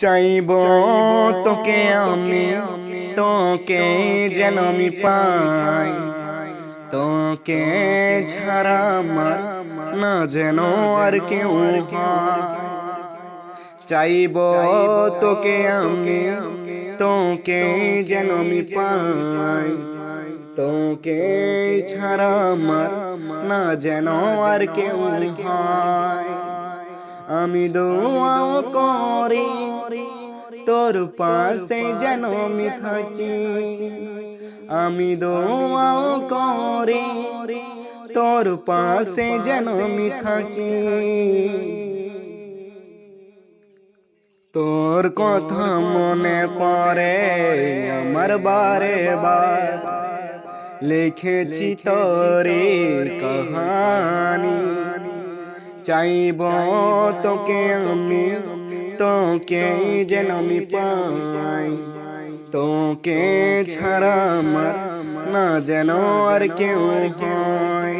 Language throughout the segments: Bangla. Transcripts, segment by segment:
চাইব তোকে আমি, তোকে যেন আমি পাই, তোকে ছাড়া আমার না যেন আর কেউ হয়। চাইব তোকে আমি, তোকে যেন আমি পাই, তোকে ছাড়া আমার না যেন আর কেউ হয়। আমি দোয়াও করি তোর পাশে যেন আমি থাকি, আমি দোয়াও করি তোর পাশে যেন আমি থাকি। তোর কথা মনে পড়ে আমার বারে বার, লিখেছি তোরে কাহানি। চাইব তোকে আমি, তোকে যেন আমি পাই, তোকে ছাড়া আমার না যেন আর কেউ হয়।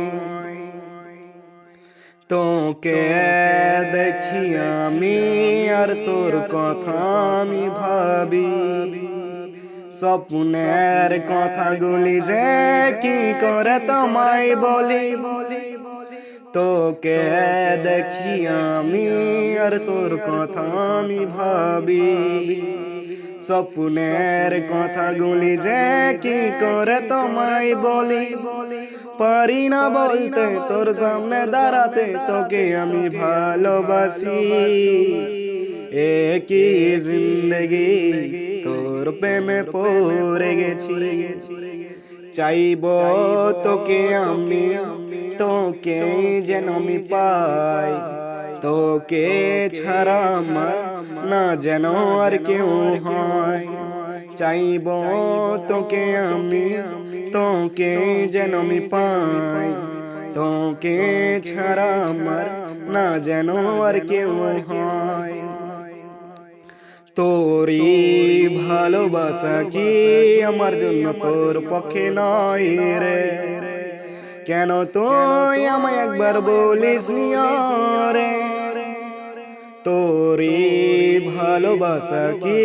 তোকে দেখি আমি আর তোর কথা আমি ভাবি, স্বপ্নের কথাগুলি যে কি করে তোমায় বলি। তোকে দেখি আমি আর তোর কথা আমি ভাবি, স্বপ্নের কথাগুলি যে কি করে তোমায় বলি। পারি না বলতে তোর সামনে দাঁড়াতে, তোকে আমি ভালোবাসি। একই জিন্দগি তোর প্রেমে পড়ে গেছি। চাইব তোকে আমি, তোকে যেন আমি পাই, তোকে ছাড়া আমার না যেন আর কেউ হয়। চাইব তোকে আমি, তোকে যেন আমি পাই, তোকে ছাড়া আমার না যেন আর কেউ হয়। তোরই ভালোবাসা কি আমার জন্য তোর পক্ষে নয় রে? কেন তুই আমায় একবার বলিস নি রে? তোরই ভালোবাসা কি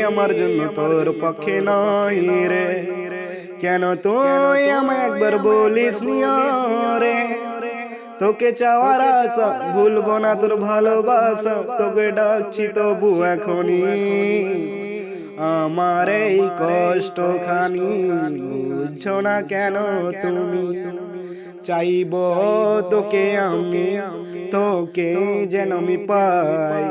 আমার জন্য তোর পক্ষে নয় রে? কেন তুই আমায় একবার বলিস নি রে? তোকে চাওয়ার আশা ভুলবো না তোর ভালোবাসা, তোকে ডাকছি তবু এখনই আমার এই কষ্ট খানি বুঝছো না কেন তুমি? চাইব তোকে আমি, তোকে যেন আমি পাই,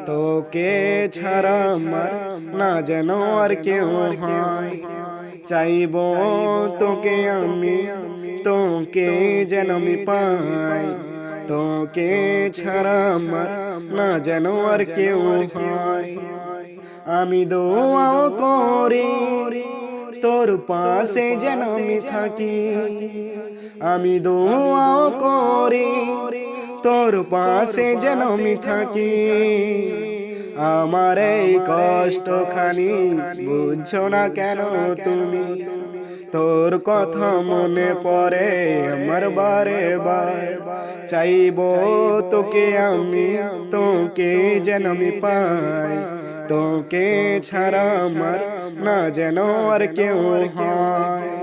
তোকে ছাড়া আমার না যেন আর কেউ হয়। চাইব তোকে আমি, তোকে যেন আমি পাই, তোকে ছাড়া আমার না যেন আর কেউ হয়। আমি দোয়াও করি তোর পাশে যেন আমি থাকি, আমি দোয়াও করি তোর পাশে যেন আমি থাকি। আমার এই কষ্ট খানি বুঝছো না কেন তুমি? তোর কথা মনে পড়ে আমার বারে বার। চাইব তোকে আমি, তোকে যেন আমি পাই, তোকে ছাড়া আমার না যেন আর কেউ হয়।